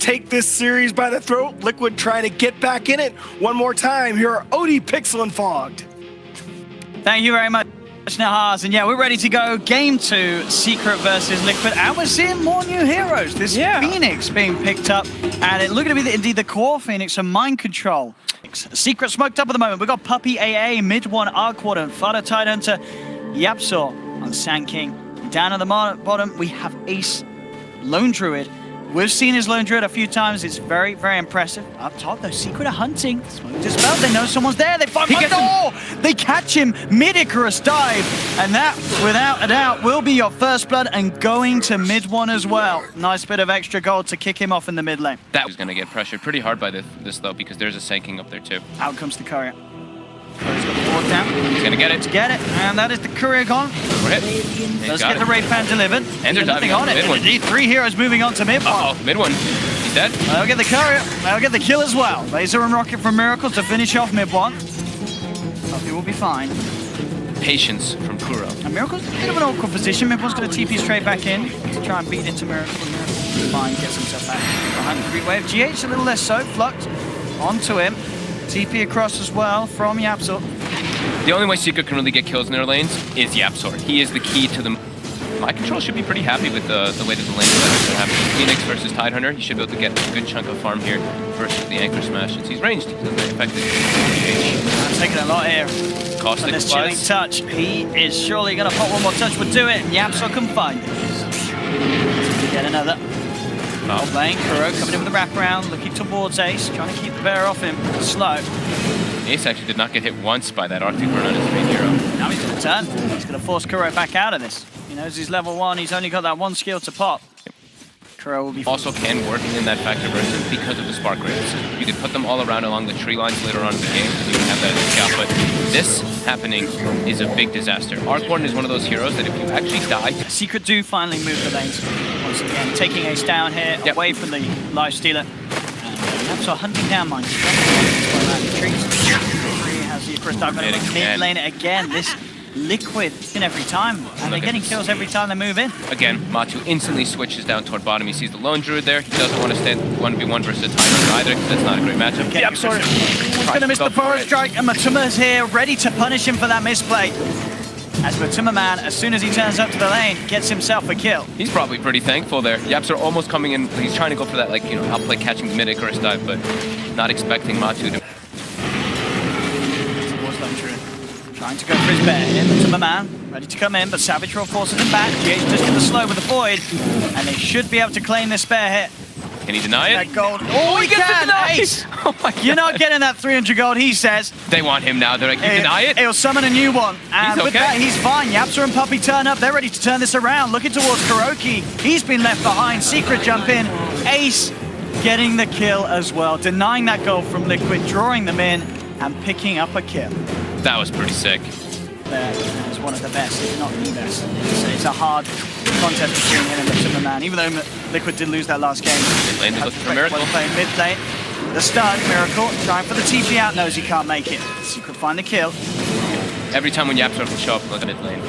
take this series by the throat. Liquid trying to get back in it one more time. Here are Odie, Pixel, and Fogged. Thank you very much, Nahaz. And yeah, we're ready to go. Game 2, Secret versus Liquid. And we're seeing more new heroes. This Phoenix being picked up. And it looking to be indeed the core Phoenix and Mind Control. Secret smoked up at the moment. We've got Puppey, AA, MidOne, Arc Warden, FATA, Tidehunter, YapzOr on Sand King. Down at the bottom, we have Ace, Lone Druid. We've seen his Lone Druid a few times. It's very, very impressive. Up top, though, Secret are hunting. Smoke dispelled. They know someone's there. They find one door. They catch him mid-Icarus dive. And that, without a doubt, will be your first blood and going to MidOne as well. Nice bit of extra gold to kick him off in the mid lane. That was going to get pressured pretty hard by this, though, because there's a sinking up there, too. Out comes the courier. He's got the ward down. He's going to get it. To get it. And that is the courier gone. We're hit. Does get the raid fan delivered. And they're diving on it. Indeed, 3 heroes moving on to MidOne. Uh-oh, MidOne. He's dead. They'll get the courier. They'll get the kill as well. Laser and rocket from Miracle to finish off MidOne. Puppey will be fine. Patience from Kuro. And Miracle's in a bit of an awkward position. MidOne's going to TP straight back in to try and beat into Miracle. Miracle fine, gets himself back behind the creep wave. GH a little less so. Fluxed onto him. TP across as well from YapzOr. The only way Secret can really get kills in their lanes is YapzOr. He is the key to them. Mind Control should be pretty happy with the way that the lane is happening. Phoenix versus Tidehunter, he should be able to get a good chunk of farm here versus the Anchor Smash. Since he's ranged, he's very effective. I'm taking a lot here. Caustic this chilling touch. He is surely going to pop one more touch, would do it, and YapzOr can find it. Get another. Top lane, Kuro coming in with the wraparound, looking towards Ace, trying to keep the bear off him. Slow. Ace actually did not get hit once by that Arctic burn on his main hero. Now he's going to turn. He's going to force Kuro back out of this. He knows he's level 1, he's only got that one skill to pop. Kuro will be also can work in that factor versus because of the spark rates. You could put them all around along the tree lines later on in the game and you would have that as a scout, but this happening is a big disaster. Arc Warden is one of those heroes that if you actually die... Secret do finally move the lanes. Once again, taking Ace down here, away from the life stealer. YapzOr hunting down Mind Control. Trees. Has the Icarus dive mid lane again. This Liquid in every time, and they're getting kills every time they move in. Again, Matu instantly switches down toward bottom. He sees the Lone Druid there. He doesn't want to stand 1v1 versus a Tidehunter either, because that's not a great matchup. YapzOr is going to miss the forest strike, and MATUMBAMAN's here, ready to punish him for that misplay. As MATUMBAMAN, as soon as he turns up to the lane, gets himself a kill. He's probably pretty thankful there. YapzOr almost coming in. He's trying to go for that, like, you know, outplay catching the mid-Icarus dive, but not expecting Matu to... Trying to go for his bear here. MATUMBAMAN ready to come in, but Savage Roar forces him back. GH just get the slow with the void, and they should be able to claim this bear hit. Can he deny it? That gold. Oh, he can! Ace! Oh my God. You're not getting that 300 gold, he says. They want him now. They're like, you deny it? He'll summon a new one. And with that, he's fine. YapzOr and Puppey turn up. They're ready to turn this around. Looking towards KuroKy. He's been left behind. Secret jump in. Ace getting the kill as well. Denying that gold from Liquid, drawing them in, and picking up a kill. That was pretty sick. That is one of the best, if not the best. It's a hard contest between him and MATUMBAMAN, even though Liquid did lose that last game. Mid lane, they look for Miracle. Playing mid lane. The stun, Miracle, trying for the TP out, knows he can't make it. Secret find the kill. Every time when YapzOr will show up, look at mid lane.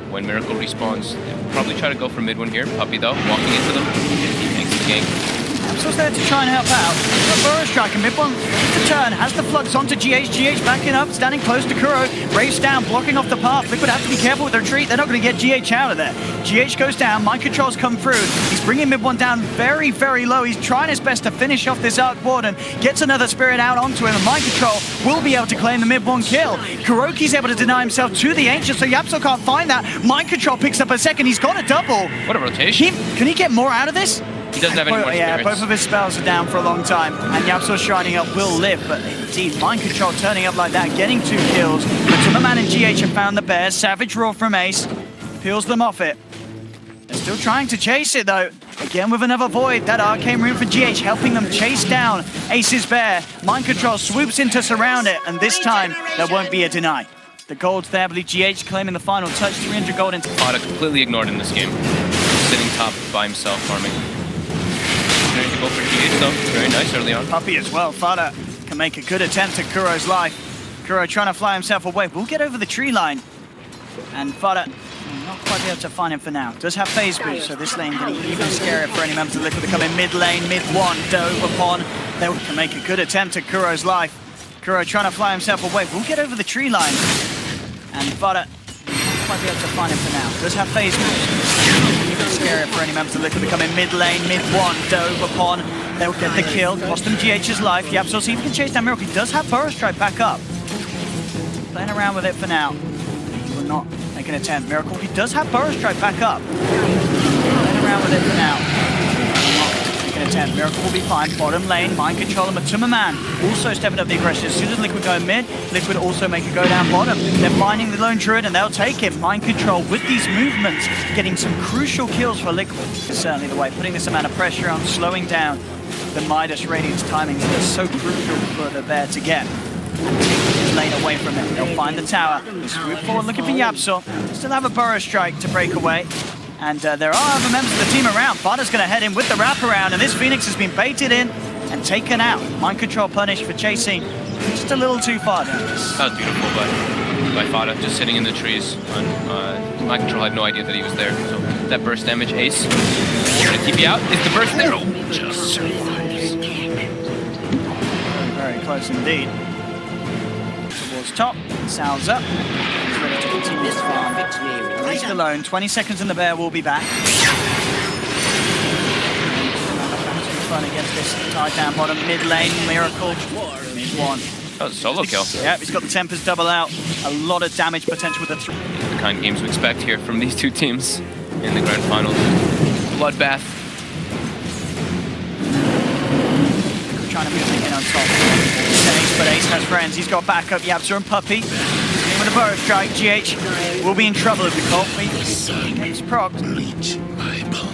When Miracle respawns, they'll probably try to go for MidOne here. Puppey though, walking into them. He takes the gank. YapzOr's there to try and help out. The Burrow strike and MidOne to turn, has the flux onto GH. GH backing up, standing close to Kuro. Raves down, blocking off the path. Liquid have to be careful with their retreat. They're not going to get GH out of there. GH goes down, Mind Control's come through. He's bringing MidOne down very, very low. He's trying his best to finish off this Arc Warden. Gets another Spirit out onto him, and Mind Control will be able to claim the MidOne kill. KuroKy's able to deny himself to the Ancient, so YapzOr can't find that. Mind Control picks up a second. He's got a double. What a rotation. Can he get more out of this? He doesn't have any more spirits. Yeah, both of his spells are down for a long time, and YapzOr shining up will live, but indeed, Mind Control turning up like that, getting 2 kills. MATUMBAMAN and GH have found the bears. Savage Roar from Ace peels them off it. They're still trying to chase it though. Again with another void, that arcane rune for GH helping them chase down Ace's bear. Mind Control swoops in to surround it, and this time there won't be a deny. The gold's there, I believe GH claiming the final touch, 300 gold into... FATA completely ignored in this game. Sitting top by himself farming. Trying to go for GH though, very nice early on. Puppey as well, FATA can make a good attempt at Kuro's life. Kuro trying to fly himself away, will get over the tree line. And FATA not Quite be able to find him for now. Does have phase boost, so this lane can be even scarier for any members of Liquid to come in mid lane, MidOne, dove upon. They can make a good attempt at Kuro's life. Kuro trying to fly himself away. We'll get over the tree line. And FATA might be able to find him for now. Does have phase boost. Even scarier for any members of Liquid to come in mid lane, MidOne, dove upon. They'll get the kill. Cost them GH's life. YapzOr, see if he can chase down Miracle. He does have Burrow Strike back up. Playing around with it for now. He will not make an attempt. Miracle, he does have Burrow Strike back up. Playing around with it for now. Not make an attempt. Miracle will be fine. Bottom lane, Mind Control and MATUMBAMAN also stepping up the aggression. As soon as Liquid go mid, Liquid also make it go down bottom. They're finding the lone druid and they'll take him. Mind Control with these movements, getting some crucial kills for Liquid. It's certainly the way, putting this amount of pressure on, slowing down the Midas Radiance timing is so crucial for the bear to get. Lane away from it. They'll find the tower. They swoop forward looking for YapzOr. Still have a Burrow Strike to break away. And there are other members of the team around. FATA's going to head in with the wraparound, and this Phoenix has been baited in and taken out. Mind Control punished for chasing just a little too far down. That was beautiful by FATA, just sitting in the trees. Mind Control had no idea that he was there. So that burst damage, Ace. Trying to TP out. Is the burst there? Oh, just survives. Very close indeed. Towards top, Sal's up. He's ready to continue his farm. Released alone, 20 seconds and the bear will be back. Fun against this tied down bottom mid lane, Miracle, MidOne. That was a solo kill. Yeah, he's got the tempers double out. A lot of damage potential with the three. The kind of games we expect here from these two teams in the grand finals. Bloodbath. Trying to move in on top. Ace, but Ace has friends. He's got backup. YapzOr and Puppey. In with a Burrow Strike. GH will be in trouble if the Colt gets procced.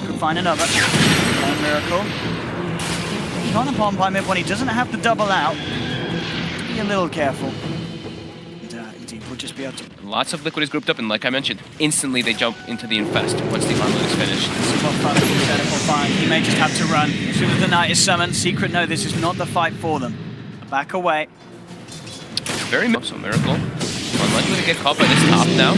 Could find another. And Miracle. Gone upon by MidOne. He doesn't have the double out. Be a little careful. Indeed, we'll just be able to. Lots of Liquid is grouped up, and like I mentioned, instantly they jump into the infest once the armlet is finished. He may just have to run. As soon as the knight is summoned, Secret know this is not the fight for them. Back away. Very much so, Miracle. Unlikely to get caught by this top now.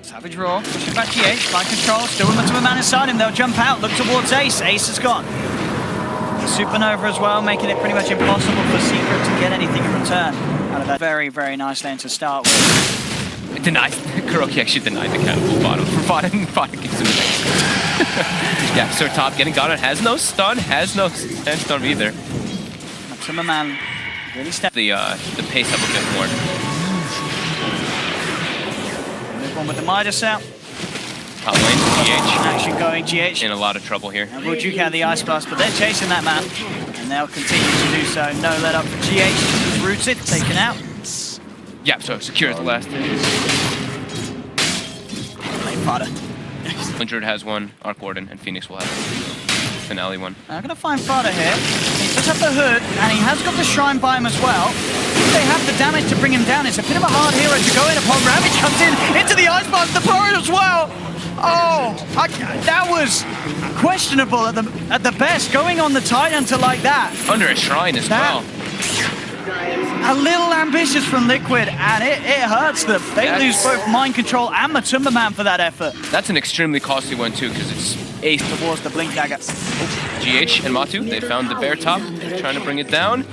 Savage Roar, pushing back GH, Mind Control, still with MATUMBAMAN inside him. They'll jump out, look towards Ace. Ace is gone. The Supernova as well, making it pretty much impossible for Secret to get anything in return out of that very, very nice lane to start with. It denied. KuroKy actually denied the cannibal bottom for FATA, and FATA gives him the Yeah, so top getting got on, has no stun, has no stun either. MATUMBAMAN really stepped the pace up a bit more. One with the Midas out. Top lane, GH. Action going, GH. In a lot of trouble here. And we'll duke out the Ice Blast, but they're chasing that man. And they'll continue to do so. No let up for GH. He's rooted, taken out. Yeah, so secures the last. Play FATA. Injured has one, Arc Warden, and Phoenix will have finale one. I'm going to find FATA here. He does have the hood, and he has got the shrine by him as well. If they have the damage to bring him down, it's a bit of a hard hero to go in upon. Ravage comes in into the Ice Blast, the Burrow as well. Oh, that was questionable at the best, going on the Titan to like that. Under a shrine as well. A little ambitious from Liquid, and it hurts them. They lose both Mind Control and MATUMBAMAN for that effort. That's an extremely costly one too, because it's Ace towards the Blink Dagger. GH and Matu, they found the bear top. They're trying to bring it down.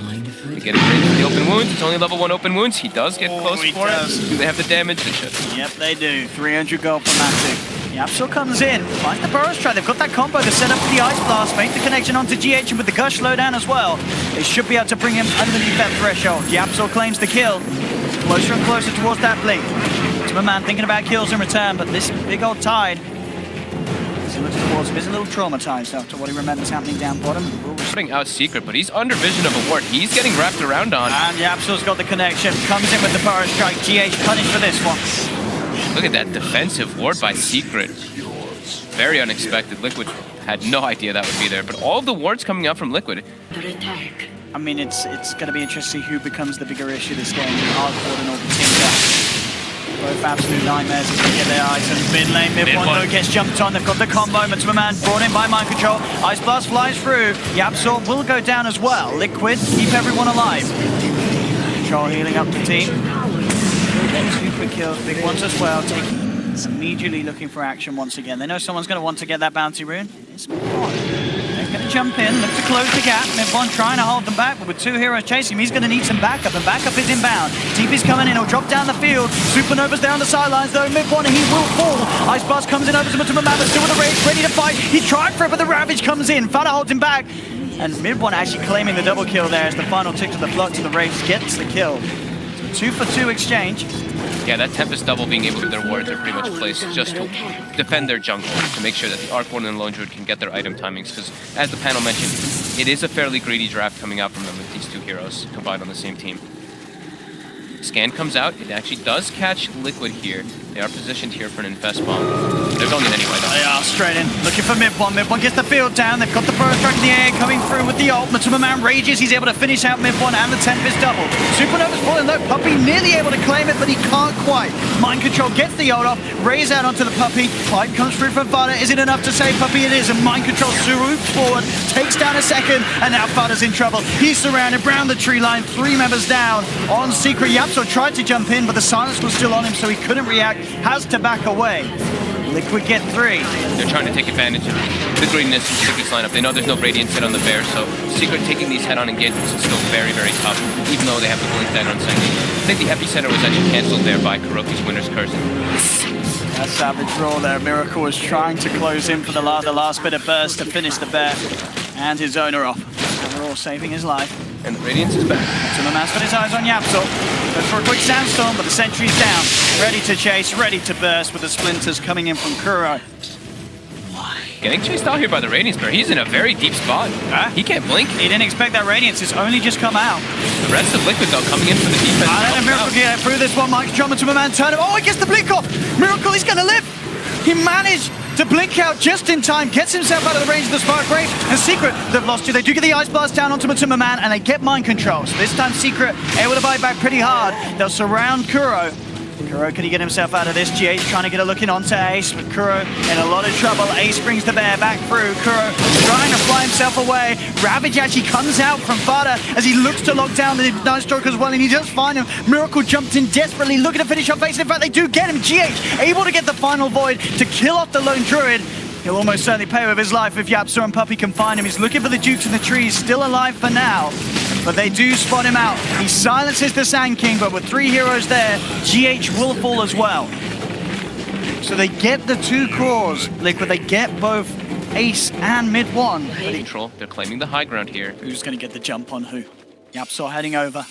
They get it right to the open wounds. It's only level 1 open wounds. He does get close for it. Do they have the damage? They should. Yep, they do. 300 gold for Matu. YapzOr comes in, finds the Burrow Strike. They've got that combo to set up for the Ice Blast, make the connection onto GH, and with the Gush slowdown as well, they should be able to bring him underneath that threshold. YapzOr claims the kill. Closer and closer towards that Blink. MATUMBAMAN thinking about kills in return, but this big old Tide, as he looks towards him, is a little traumatized after what he remembers happening down bottom. Putting out Secret, but he's under vision of a ward. He's getting wrapped around on. And YapzOr's got the connection. Comes in with the Burrow Strike. GH punished for this one. Look at that defensive ward by Secret. Very unexpected. Liquid had no idea that would be there, but all the wards coming out from Liquid. I mean, it's going to be interesting who becomes the bigger issue this game, Arc Warden or Tinker. Both absolute nightmares as they get their items. Mid lane, MidOne gets jumped on. They've got the combo. MATUMBAMAN brought in by Mind Control. Ice Blast flies through. YapzOr will go down as well. Liquid keep everyone alive. Control healing up the team. Getting super kills, big ones as well. Taking immediately looking for action once again. They know someone's going to want to get that bounty rune. It's MidOne. They're going to jump in, look to close the gap. MidOne trying to hold them back, but with two heroes chasing him, he's going to need some backup, and backup is inbound. TP's coming in, he'll drop down the field. Supernova's down the sidelines though. MidOne, he will fall. Ice Blast comes in over to MATUMBAMAN, still with a rage, ready to fight. He's tried for it, but the Ravage comes in. FATA holds him back. And MidOne actually claiming the double kill there as the final tick to the flock to the Rage gets the kill. So 2-for-2 exchange. Yeah, that Tempest double being able to their wards are pretty much placed just to defend their jungle, to make sure that the Arc Warden and Lone Druid can get their item timings, because as the panel mentioned, it is a fairly greedy draft coming out from them with these two heroes combined on the same team. Scan comes out, it actually does catch Liquid here. They are positioned here for an infest bomb. They're going in anyway though. They are straight in, looking for MidOne. MidOne gets the field down, they've got the burst strike in the air coming through with the ult. MATUMBAMAN rages, he's able to finish out MidOne and the Tempest double. Supernova's falling low, Puppey nearly able to claim it, but he can't quite. Mind Control gets the ult off, raise out onto the Puppey. Fight comes through from FATA, is it enough to save Puppey? It is, and Mind Control swoops forward, takes down a second, and now FATA's in trouble. He's surrounded round the tree line, 3 members down. On Secret, YapzOr tried to jump in, but the silence was still on him, so he couldn't react, has to back away. Liquid get 3. They're trying to take advantage of the greenness of Secret's lineup. They know there's no Radiant set on the Bear, so Secret taking these head-on engagements is still very, very tough, even though they have the blink down on Sengi. I think the Epicenter was actually cancelled there by KuroKy's Winter's Curse. That savage roll there. Miracle was trying to close in for the last bit of burst to finish the Bear, and his owner off. And we're all saving his life. And Radiance is back. MATUMBAMAN's got his eyes on YapzOr. Goes for a quick sandstorm, but the sentry's down. Ready to chase, ready to burst with the splinters coming in from KuroKy. Getting chased out here by the Radiance Bear. He's in a very deep spot. He can't blink. He didn't expect that Radiance. It's only just come out. The rest of Liquid, though, coming in for the defense. I don't know Miracle get through this one. Mike Drummond to MATUMBAMAN turn him. Oh, he gets the blink off. Miracle, he's going to live. He managed to blink out just in time, gets himself out of the range of the Spark Ray, and Secret, they've lost you. They do get the Ice Blast down onto MATUMBAMAN, and they get Mind Control. So this time Secret able to bite back pretty hard. They'll surround Kuro. Kuro, can he get himself out of this? GH trying to get a look in onto Ace, but Kuro in a lot of trouble. Ace brings the Bear back through. Kuro trying to fly himself away. Ravage actually comes out from FATA as he looks to lock down the Night Stroke as well, and he does find him. Miracle jumped in desperately, looking to finish off Ace. In fact, they do get him. GH able to get the final void to kill off the Lone Druid. He'll almost certainly pay with his life if YapzOr and Puppey can find him. He's looking for the Dukes in the trees, still alive for now. But they do spot him out. He silences the Sand King, but with 3 heroes there, GH will fall as well. So they get the 2 cores. Liquid, they get both Ace and MidOne. Control, they're claiming the high ground here. Who's going to get the jump on who? YapzOr heading over.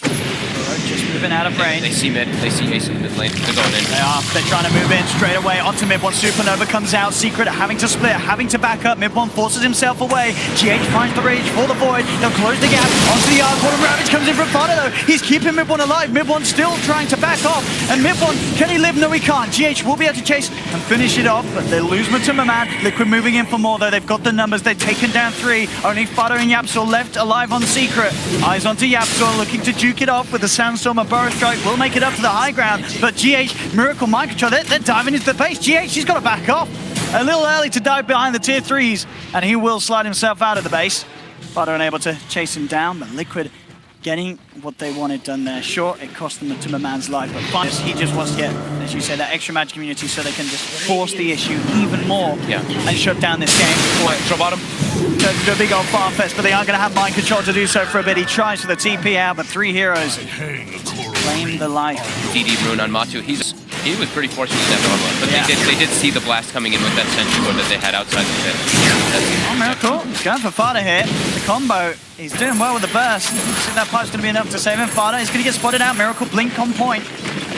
Just moving out of range. They see mid, they see Ace in the mid lane. They're going in. They're trying to move in straight away onto MidOne. Supernova comes out. Secret having to split, having to back up. MidOne forces himself away. GH finds the rage for the void. They'll close the gap onto the Arc Warden. Ravage comes in from FATA though. He's keeping MidOne alive. MidOne still trying to back off. And MidOne, can he live? No, he can't. GH will be able to chase and finish it off, but they lose MATUMBAMAN. Liquid moving in for more though. They've got the numbers. They've taken down 3. Only FATA and YapzOr left alive on Secret. Eyes onto YapzOr, looking to juke it off with the Sandstorm and Burrow Strike. Will make it up to the high ground, but GH, Miracle, Mind Control, they're diving into the base. GH, he's got to back off. A little early to dive behind the tier 3s, and he will slide himself out of the base. FATA unable to chase him down, but Liquid getting what they wanted done there. Sure, it cost them MATUMBAMAN's life, but fine. He just wants to get, as you say, that extra magic immunity so they can just force the issue even more and shut down this game. Drop bottom. Do a big old farm fest, but they aren't going to have Mind Control to do so for a bit. He tries for the TP out, but 3 heroes claim the life. DD rune on Matu. He was pretty fortunate in that normal, but they did see the blast coming in with that sentry core that they had outside the pit. Oh, Miracle. He's going for FATA here. The combo, he's doing well with the burst. I think that pipe's going to be enough to save him. FATA is going to get spotted out. Miracle blink on point.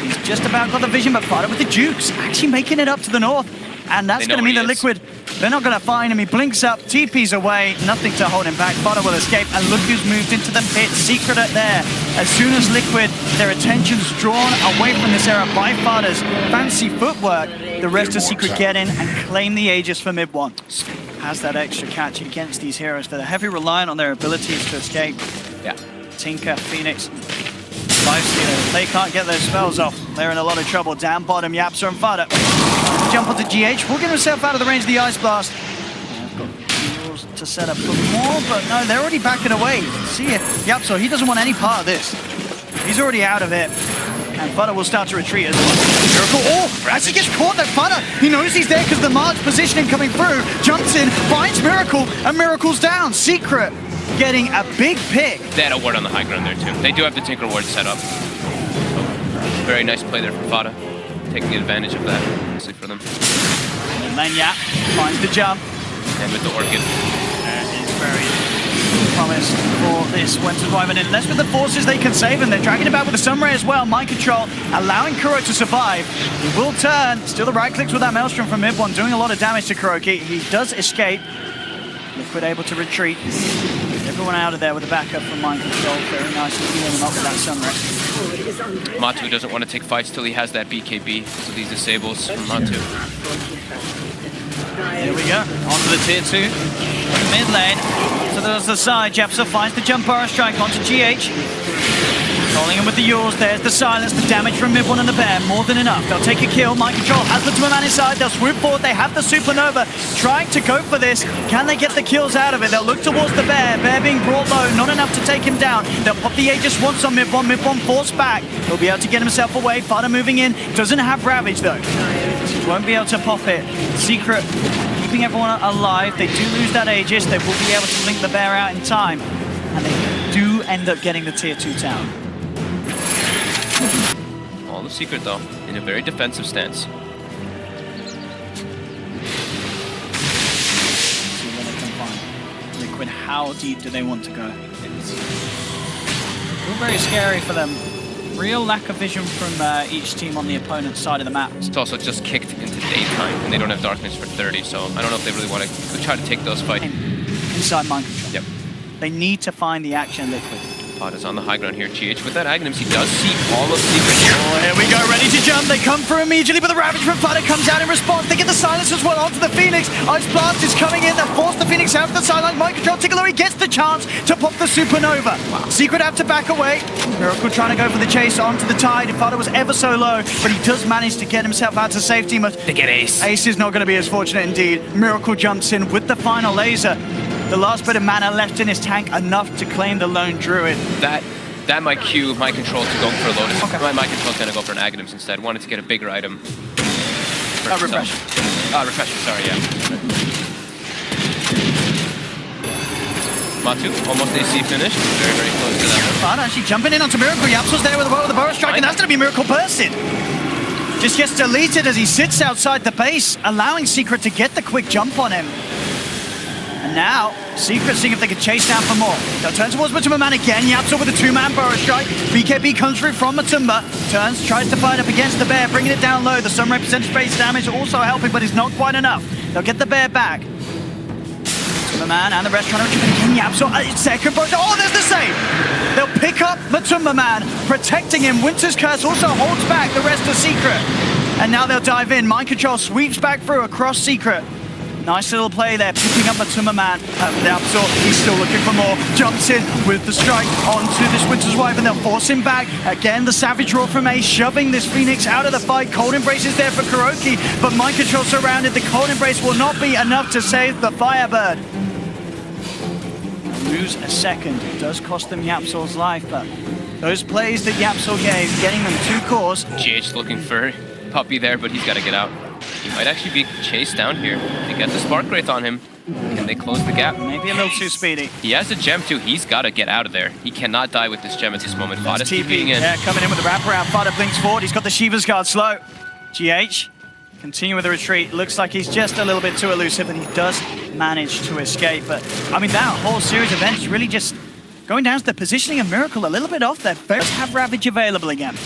He's just about got the vision, but FATA with the Dukes actually making it up to the north. And that's going to mean the Liquid, they're not going to find him. He blinks up, TP's away, nothing to hold him back. FATA will escape, and look who's moved into the pit. Secret at there. As soon as Liquid, their attention's drawn away from this era by FATA's fancy footwork, the rest of Secret get in and claim the Aegis for MidOne. Has that extra catch against these heroes that are heavily reliant on their abilities to escape. Tinker, Phoenix, Lifestealer, they can't get those spells off. They're in a lot of trouble. Down bottom, YapzOr and FATA. Jump onto GH, will get himself out of the range of the Ice Blast. I've got rules to set up for more, but no, they're already backing away. See it, YapzOr, he doesn't want any part of this. He's already out of it. And FATA will start to retreat as well. Miracle, oh, as he gets caught, that FATA, he knows he's there because the March positioning coming through, jumps in, finds Miracle, and Miracle's down. Secret getting a big pick. They had a ward on the high ground there too. They do have the Tinker ward set up. Very nice play there from FATA, taking advantage of that, mostly for them. And then Yap finds the jump. And with the Orchid. It's very promise for this Winter's Wyvern. Unless with the forces they can save him. They're dragging it back with the Sunray as well. Mind control, allowing Kuro to survive. He will turn. Still the right clicks with that Maelstrom from MidOne, doing a lot of damage to KuroKy. He does escape. Liquid able to retreat. Everyone out of there with the backup from Mind Control. Very nice to heal him up with that Sunray. Matu doesn't want to take fights till he has that BKB, so these disables from Matu. Here we go, onto the tier 2, mid lane, so there's the side, YapzOr finds the jump power strike onto GH. Calling him with the Yours, there's the silence, the damage from MidOne and the Bear, more than enough. They'll take a kill, Mind Control has MATUMBAMAN inside, they'll swoop forward, they have the Supernova, trying to go for this. Can they get the kills out of it? They'll look towards the Bear, Bear being brought low, not enough to take him down. They'll pop the Aegis once on MidOne, MidOne forced back. He'll be able to get himself away, FATA moving in, doesn't have Ravage though. He won't be able to pop it. Secret keeping everyone alive, they do lose that Aegis, they will be able to link the Bear out in time. And they do end up getting the tier 2 town. All the Secret though, in a very defensive stance. See where they can find Liquid. How deep do they want to go? It's very scary for them. Real lack of vision from each team on the opponent's side of the map. It's also just kicked into daytime, and they don't have darkness for 30, so I don't know if they really want to try to take those fights. Inside Mind Control. Yep. They need to find the action, Liquid. FATA's on the high ground here. GH with that Aghanim's, he does see all of Secret here. Oh, here we go, ready to jump. They come through immediately, but the Ravage from FATA comes out in response. They get the silence as well onto the Phoenix. Ice Blast is coming in. They force the Phoenix out of the sideline. Mind Control, Tigaluri gets the chance to pop the Supernova. Wow. Secret have to back away. Miracle trying to go for the chase onto the Tide. FATA was ever so low, but he does manage to get himself out to safety. But they get Ace. Ace is not going to be as fortunate indeed. Miracle jumps in with the final laser. The last bit of mana left in his tank, enough to claim the lone Druid. That might cue Mind Control to go for a Lotus. Okay. Mind Control's gonna go for an Aghanim's instead. Wanted to get a bigger item. Refresher. Refresher, sorry, yeah. Matu, almost AC finished. Very, very close to that. FATA actually jumping in onto Miracle. YapzOr's there with the Burrow Strike, and that's gonna be Miracle bursted. Just gets deleted as he sits outside the base, allowing Secret to get the quick jump on him. And now, Secret seeing if they can chase down for more. They'll turn towards MATUMBAMAN again. YapzOr with a 2-man Burrow Strike. BKB comes through from Matumba. Turns, tries to fight up against the Bear, bringing it down low. The Sunray percentage base damage also helping, but it's not quite enough. They'll get the Bear back. MATUMBAMAN and the rest trying to retrieve again. YapzOr, second Burrow. Oh, there's the save! They'll pick up MATUMBAMAN, protecting him. Winter's Curse also holds back the rest of Secret. And now they'll dive in. Mind Control sweeps back through across Secret. Nice little play there, picking up MATUMBAMAN. YapzOr, he's still looking for more. Jumps in with the strike onto this Winter's Wife, and they'll force him back. Again, the Savage Roar from Ace, shoving this Phoenix out of the fight. Cold Embrace is there for KuroKy, but Mind Control surrounded. The Cold Embrace will not be enough to save the Firebird. Lose a second. It does cost them YapzOr's life, but those plays that YapzOr gave, getting them 2 cores. GH looking for Puppey there, but he's got to get out. He might actually be chased down here. They get the Spark Wraith on him. Can they close the gap? Maybe a little too speedy. He has a gem too. He's got to get out of there. He cannot die with this gem at this moment. FATA's TPing in. Yeah, coming in with the wraparound. FATA blinks forward. He's got the Shiva's Guard slow. GH, continue with the retreat. Looks like he's just a little bit too elusive, and he does manage to escape. But, I mean, that whole series of events really just going down to the positioning of Miracle a little bit off there. Let's have Ravage available again.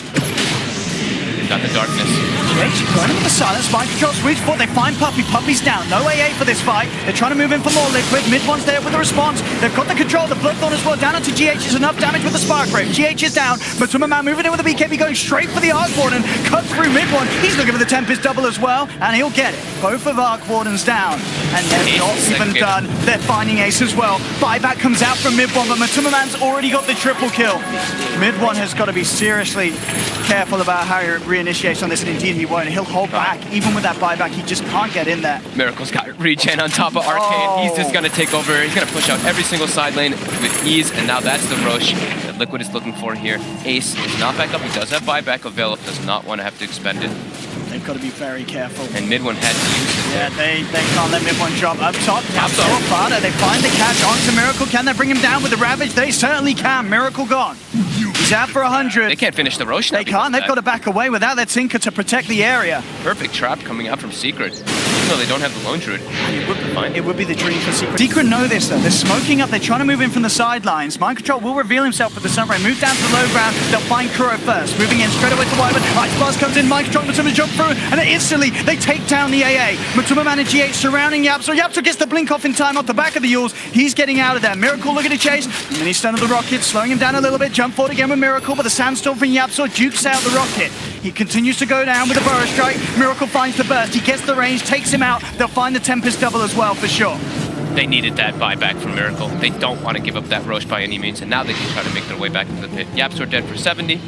Got the darkness. GH going in with the silence. Mind Control sweeps forward. They find Puppey. Puppey's down. No AA for this fight. They're trying to move in for more Liquid. MidOne's there with the response. They've got the control. The Bloodthorn as well. Down onto GH is enough damage with the Spark Wraith. GH is down. MATUMBAMAN moving in with the BKB, going straight for the Arc Warden. Cut through MidOne. He's looking for the Tempest double as well, and he'll get it. Both of Arc Wardens down. And they're not even done. They're finding Ace as well. Buyback comes out from MidOne, but MATUMBAMAN's already got the triple kill. MidOne has got to be seriously careful about how he reinitiates on this, and indeed he won't. He'll hold back. Even with that buyback, he just can't get in there. Miracle's got regen on top of Arcane. He's just gonna take over. He's gonna push out every single side lane with ease, and now that's the Roche that Liquid is looking for here. Ace is not back up. He does have buyback available. Does not want to have to expend it. They've got to be very careful. And MidOne had to use it. Yeah, they can't let MidOne drop up top. YapzOr, FATA, they find the catch onto Miracle. Can they bring him down with the Ravage? They certainly can. Miracle gone. He's out for 100. They can't finish the Roche now. They can't. They've got to back away without their Tinker to protect the area. Perfect trap coming out from Secret. Even though they don't have the Lone Druid, it would be the dream for Secret. Secret know this though. They're smoking up. They're trying to move in from the sidelines. Mind Control will reveal himself with the Sunray. Move down to the low ground. They'll find Kuro first. Moving in straight away to Wyvern. Ice Blast comes in. Mind Control, Matuma jump through. And then instantly they take down the AA. MATUMBAMAN and GH surrounding YapzOr. YapzOr gets the blink off in time off the back of the Yules. He's getting out of there. Miracle looking to chase. Mini stun of the Rocket, slowing him down a little bit. Jump forward again with Miracle, but the Sandstorm from YapzOr dukes out the Rocket. He continues to go down with the Burrow Strike. Miracle finds the burst. He gets the range, takes him out. They'll find the Tempest double as well for sure. They needed that buyback from Miracle. They don't want to give up that Roche by any means, and now they can try to make their way back into the pit. YapzOr dead for 70.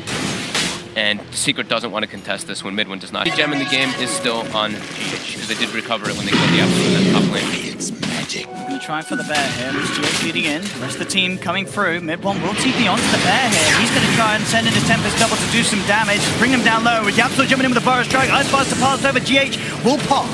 And Secret doesn't want to contest this when MidOne does not. The gem in the game is still on GH, because they did recover it when they killed the YapzOr in that top lane. It's magic. Going to try for the bear here. There's GH leading in. The rest of the team coming through. MidOne will TP onto the bear here. He's going to try and send in his Tempest double to do some damage. Bring him down low with YapzOr jumping in with the Burrow Strike. Ice Blast to pass over. GH will pop.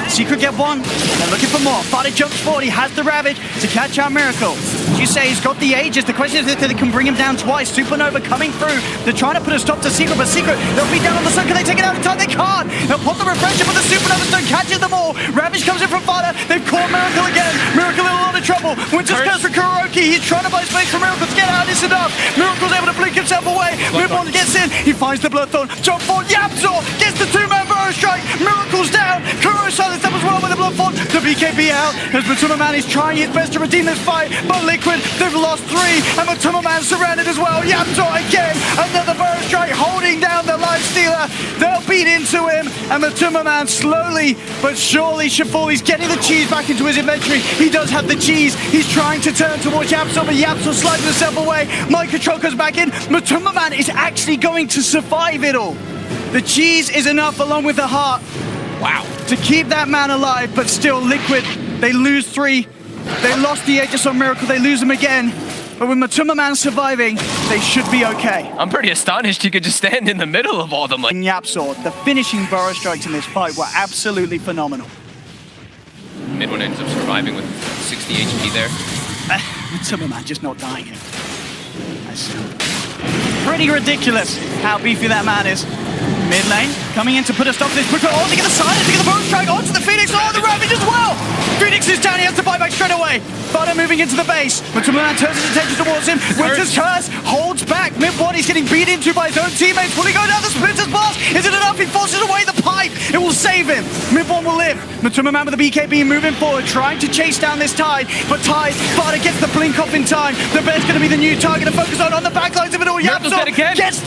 Secret get one. They're looking for more. FATA jumps forward. He has the Ravage to catch out Miracle. As you say, he's got the Aegis. The question is if they can bring him down twice. Supernova coming through. They're trying to put a stop to Secret, but Secret, they'll be down on the sun. Can they take it out in time? They can't. They'll put the Refresher, but the Supernova Stone catches them all. Ravage comes in from FATA. They've caught Miracle again. Miracle in a lot of trouble. Winter's Curse for KuroKy. He's trying to buy space for Miracle to get out. It's enough. Miracle's able to blink himself away. MidOne gets in. He finds the Bloodthorn. Jump forward. YapzOr gets the two-man Burrow Strike. Miracle's down. Kuro silenced up as well with the Bloodthorn. The BKB out as MATUMBAMAN is trying his best to redeem this fight, but Liquid, they've lost 3, and MATUMBAMAN surrounded as well. YapzOr again, another Burrow Strike holding down the Lifestealer. They'll beat into him, and MATUMBAMAN slowly but surely he's getting the cheese back into his inventory. He does have the cheese. He's trying to turn towards YapzOr, but YapzOr slides himself away. Mind Control goes back in. MATUMBAMAN is actually going to survive it all. The cheese is enough along with the heart. Wow. To keep that man alive, but still Liquid, they lose 3. They lost the Aegis on Miracle, they lose him again. But with MATUMBAMAN surviving, they should be okay. I'm pretty astonished he could just stand in the middle of all them. Like YapzOr, the finishing Burrow Strikes in this fight were absolutely phenomenal. MidOne ends up surviving with 60 HP there. MATUMBAMAN just not dying here. That's pretty ridiculous how beefy that man is. Mid lane, coming in to put a stop to this. Oh, they get the silence, they get the Burrow Strike onto the Phoenix. Oh, the Ravage as well! Phoenix is down, he has to buy back straight away. FATA moving into the base. MATUMBAMAN turns his attention towards him. Winter's Curse holds back. MidOne, he's getting beat into by his own teammates. Will he go down the Splinter's Blast? Is it enough? He forces away the pipe. It will save him. MidOne will live. MATUMBAMAN with the BKB moving forward, trying to chase down this Tide. But Tide, FATA gets the blink off in time. The Bear's going to be the new target to focus on the backlines of it all. YapzOr gets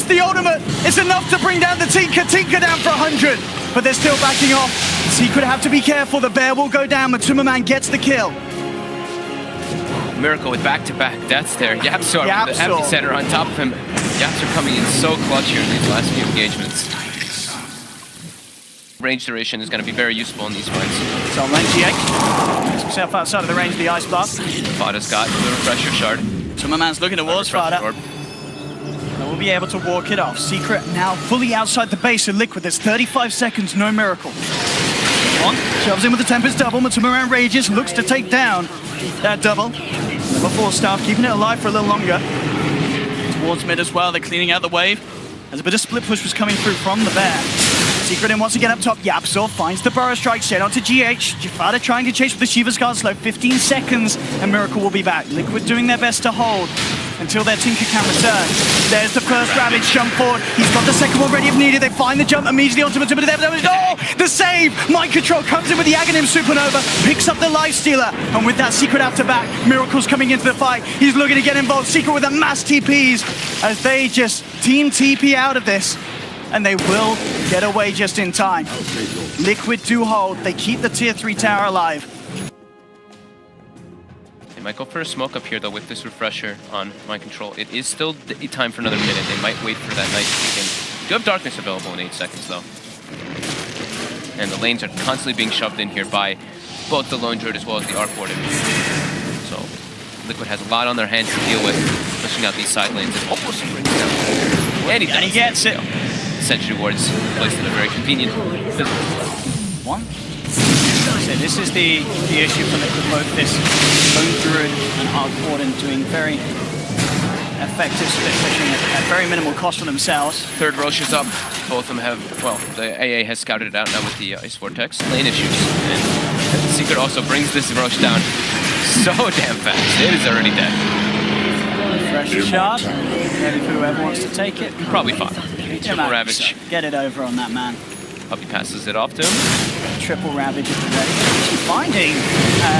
the ultimate. It's enough to bring down the Tinker. Tinker down for 100. But they're still backing off. Secret have to be careful. The Bear will go down. MATUMBAMAN gets the kill. Miracle with back-to-back deaths there. YapzOr with the epicenter on top of him. YapzOr coming in so clutch here in these last few engagements. Range duration is going to be very useful in these fights. So lane GH gets himself outside of the range of the Ice Blast. FATA's got the Refresher Shard. MATUMBAMAN's looking towards FATA. They will be able to walk it off. Secret now fully outside the base of Liquid. There's 35 seconds, no Miracle. One shoves in with the Tempest double. MATUMBAMAN rages, looks to take down that double. Level 4 staff, keeping it alive for a little longer. Towards mid as well, they're cleaning out the wave. As a bit of split push was coming through from the Bear. Secret in once again up top. YapzOr finds the Burrow Strike, straight onto GH. FATA trying to chase with the Shiva's Guard slow. 15 seconds, and Miracle will be back. Liquid doing their best to hold until their Tinker can return. There's the first Ravage jump forward. He's got the second one ready if needed. They find the jump immediately onto MATUMBAMAN. Oh, the save! Mind Control comes in with the Aghanim Supernova, picks up the Lifestealer, and with that Secret out to back, Miracle's coming into the fight. He's looking to get involved. Secret with a mass TPs as they just team TP out of this. And they will get away just in time. Liquid do hold. They keep the tier 3 tower alive. They might go for a smoke up here though with this Refresher on Mind Control. It is still time for another minute. They might wait for that night to kick in. You have Darkness available in 8 seconds, though. And the lanes are constantly being shoved in here by both the Lone Druid as well as the Arc Warden. So Liquid has a lot on their hands to deal with, pushing out these side lanes. It almost brings down. And he gets it. Sentry wards placed in a very convenient position. One. So this is the issue for Liquid, both this Lone Druid and Arc Warden doing very effective split pushing at very minimal cost for themselves. Third Roche is up. Both of them have, well, the AA has scouted it out now with the Ice Vortex. Lane issues. And Secret also brings this Roche down so damn fast. It is already dead. Fresh shot. Ready for whoever wants to take it. Probably fine. Triple Ravage. So get it over on that man. Puppey passes it off to him. Triple Ravage is ready. Finding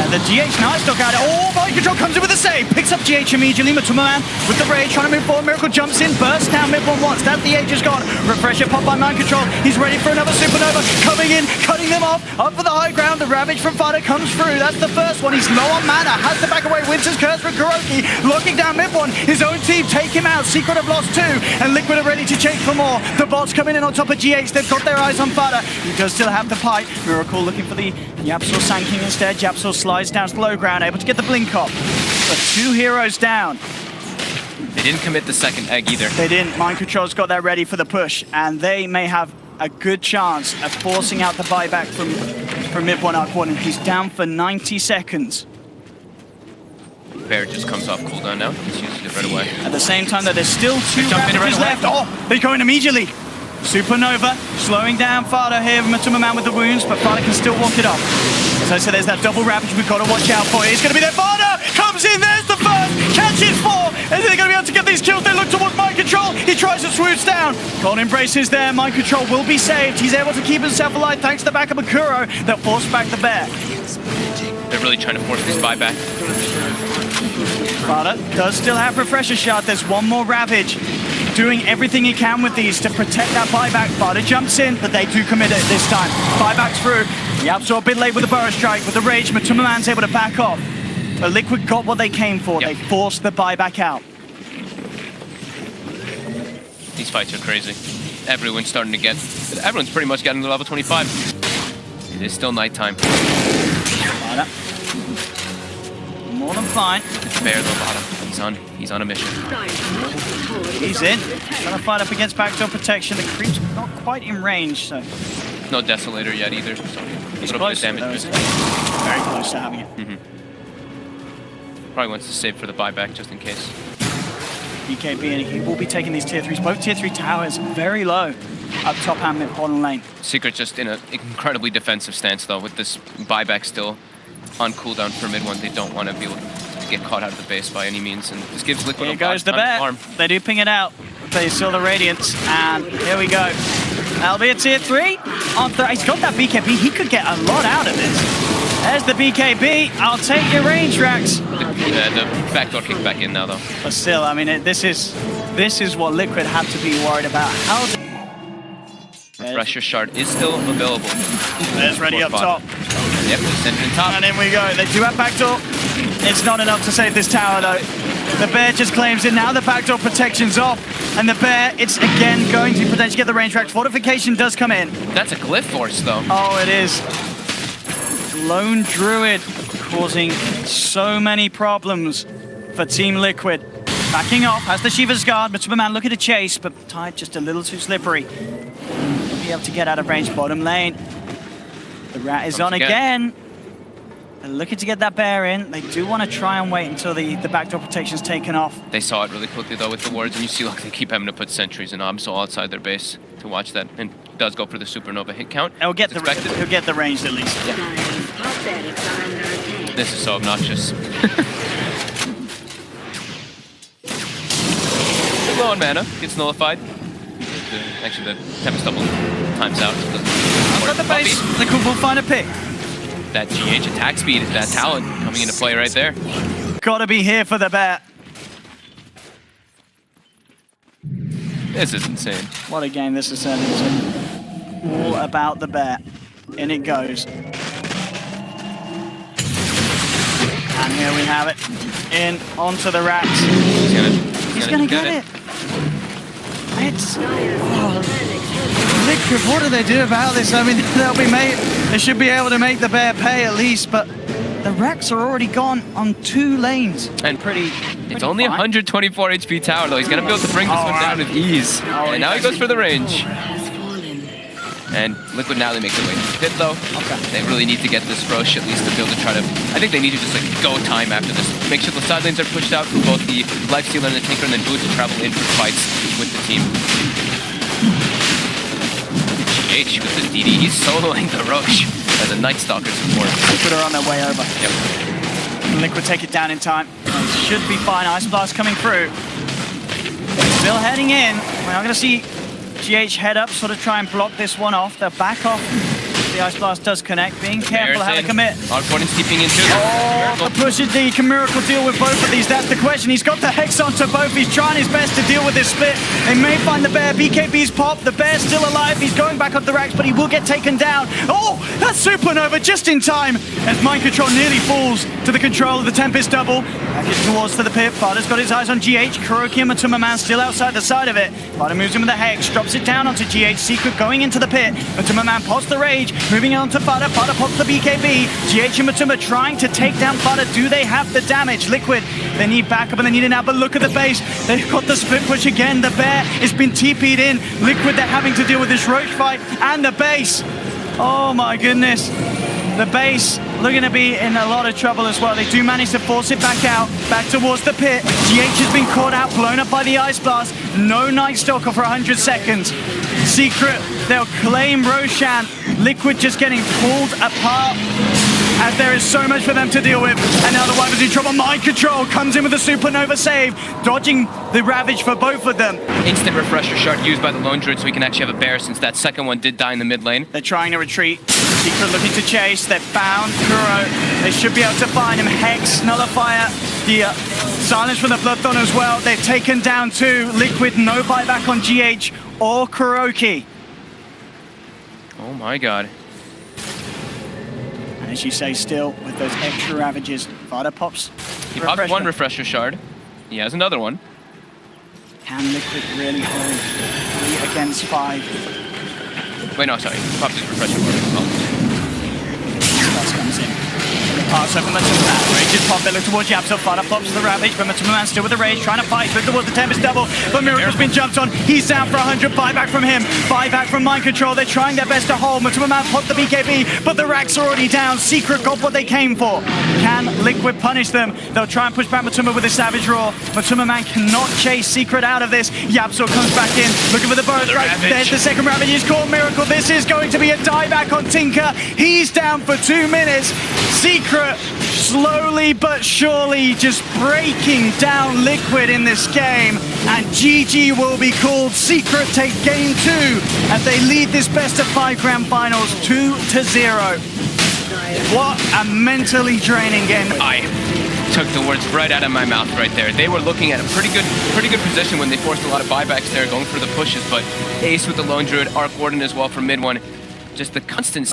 the GH nice knock out. Oh, Mind Control comes in with a save. Picks up GH immediately. MATUMBAMAN with the rage, trying to move forward. Miracle jumps in, bursts down MidOne once. That the H is gone. Refresher pop by Mind Control. He's ready for another Supernova. Coming in, cutting them off. Up for the high ground. The Ravage from FATA comes through. That's the first one. He's low on mana. Has to back away. Winter's Curse from KuroKy. Locking down MidOne. His own team take him out. Secret have lost 2. And Liquid are ready to chase for more. The bots coming in on top of GH. They've got their eyes on FATA. He does still have the pipe. Miracle looking for the YapzOr Sanking instead. YapzOr slides down to low ground, able to get the blink off. But 2 heroes down. They didn't commit the second egg either. They didn't. Mind Control's got that ready for the push, and they may have a good chance of forcing out the buyback from MidOne Arc Warden. He's down for 90 seconds. Bear just comes off cooldown now. He's using it right away. At the same time, that there's still 2 jump in Ravages right away. left. Oh, they go in immediately. Supernova slowing down FATA here. MATUMBAMAN with the wounds, but FATA can still walk it off. As I said, there's that double Ravage we've got to watch out for. It's going to be there. FATA comes in. There's the first. Catches 4. And they're going to be able to get these kills. They look towards Mind Control. He tries to swoosh down. Golden Embrace is there. Mind Control will be saved. He's able to keep himself alive thanks to the backup of Kuro that forced back the bear. They're really trying to force this buyback. FATA does still have Refresher Shot. There's one more Ravage. Doing everything he can with these to protect that buyback. FATA jumps in, but they do commit it this time. Buyback's through. YapzOr a bit late with the Burrow Strike. With the Rage, MATUMBAMAN's able to back off. But Liquid got what they came for. Yep. They forced the buyback out. These fights are crazy. Everyone's pretty much getting to level 25. It is still nighttime. FATA. More than fine. Bear the bottom. He's on a mission. He's in. Trying to fight up against backdoor protection. The creep's not quite in range, so No Desolator yet either. So he's a little bit close of to it, damage. though, isn't he? Very close to having it. Probably wants to save for the buyback just in case. BKB, and he will be taking these tier 3s. Both tier 3 towers very low up top and mid bottom lane. Secret just in an incredibly defensive stance though, with this buyback still on cooldown for MidOne. They don't want to be able to get caught out of the base by any means, and this gives Liquid Here a goes the lot of bet. harm. They do ping it out. They saw the Radiance, and here we go. That'll be a tier 3. He's got that BKB. He could get a lot out of this. There's the BKB. I'll take your range racks. The backdoor kick back in now though. But still, I mean, this is what Liquid have to be worried about. How? Refresher Shard is still available. There's ready up top. Yep, send it in top. And in we go. They do have backdoor. It's not enough to save this tower though. The bear just claims it. Now the backdoor protection's off. And the bear, it's again going to potentially get the range rack. Fortification does come in. That's a glyph force though. Oh, it is. Lone Druid causing so many problems for Team Liquid. Backing off, has the Shiva's Guard. MATUMBAMAN looking to chase, but Tide just a little too slippery. He'll be able to get out of range bottom lane. The rat is on again. They're looking to get that bear in. They do want to try and wait until the backdoor protection's taken off. They saw it really quickly though with the wards, and you see like they keep having to put sentries and obs outside their base to watch that, and does go for the supernova hit count. He'll get the range at least. Yeah. This is so obnoxious. Low on mana, gets nullified. Actually, the Tempest double times out. Outside the base, Liquid will find a pick. That GH attack speed, that talent coming into play right there. Gotta be here for the bear. This is insane. What a game this is turning into. All about the bear. In it goes. And here we have it. In, onto the rats. He's gonna get it. Let's... Liquid, what do they do about this? I mean, they should be able to make the bear pay at least, but the Rex are already gone on 2 lanes. And it's only 124 HP tower though. He's gonna be able to bring this one down with ease. And now he goes for the range. And Liquid now they make their way to the pit though. Okay. They really need to get this Roche at least to be able to try to... I think they need to just like go time after this. Make sure the side lanes are pushed out for both the Lifestealer and the Tinker, and then Boo to travel in for fights with the team. GH with the DD, he's soloing the Roche as a Night Stalker support. Liquid are on their way over. Yep. Liquid take it down in time. It should be fine. Ice Blast coming through. Still heading in. We're not going to see GH head up, sort of try and block this one off. They're back off. The Ice Blast does connect. Being careful how to commit. Arcordin's keeping into the push is D. Can Miracle deal with both of these? That's the question. He's got the Hex onto both. He's trying his best to deal with this split. They may find the bear. BKB's pop. The bear's still alive. He's going back up the racks, but he will get taken down. Oh, that's Supernova just in time as Mind Control nearly falls to the control of the Tempest double. Back it towards to the pit. FATA's got his eyes on GH. KuroKy and MATUMBAMAN still outside the side of it. FATA moves him with the Hex, drops it down onto GH. Secret going into the pit. MATUMBAMAN pops the rage, moving on to FATA. FATA pops the BKB. GH and Matuma trying to take down FATA. Do they have the damage? Liquid, they need backup and they need it now, but look at the base. They've got the split push again. The bear has been TP'd in. Liquid, they're having to deal with this Roche fight and the base. Oh my goodness. The base looking to be in a lot of trouble as well. They do manage to force it back out, back towards the pit. GH has been caught out, blown up by the Ice Blast. No Night Stalker for 100 seconds. Secret, they'll claim Roshan. Liquid just getting pulled apart as there is so much for them to deal with. And now the Wyvern's in trouble. Mind Control comes in with a Supernova save, dodging the Ravage for both of them. Instant refresher shard used by the Lone Druid so we can actually have a bear, since that second one did die in the mid lane. They're trying to retreat. Secret looking to chase. They've found Kuro. They should be able to find him. Hex, Nullifier, the silence from the Bloodthorn as well. They've taken down 2. Liquid, no buyback on GH or KuroKy. Oh my god. And as you say, still with those extra Ravages, FATA pops. He popped one refresher shard. He has another one. Can Liquid really hold 3 against 5? Wait, no, sorry. He popped his refresher shard. Blast comes in. Pass over MATUMBAMAN. Rage is popped. They look towards YapzOr. FATA pops the Ravage, but MATUMBAMAN still with the Rage, trying to fight through towards the Tempest double. But Miracle's been jumped on. He's down for 100. Buyback from him. Buyback from Mind Control. They're trying their best to hold. MATUMBAMAN popped the BKB, but the racks are already down. Secret got what they came for. Can Liquid punish them? They'll try and push back Matuma with a Savage Roar. MATUMBAMAN cannot chase Secret out of this. YapzOr comes back in, looking for the burst. Right, there's the second Ravage. He's caught Miracle. This is going to be a dieback on Tinker. He's down for 2 minutes. Secret slowly but surely just breaking down Liquid in this game, and GG will be called. Secret take game 2 as they lead this best of 5 grand finals 2-0. What a mentally draining game. I took the words right out of my mouth right there. They were looking at a pretty good position when they forced a lot of buybacks there, going for the pushes, but Ace with the Lone Druid, Arcordin as well for MidOne. Just the constant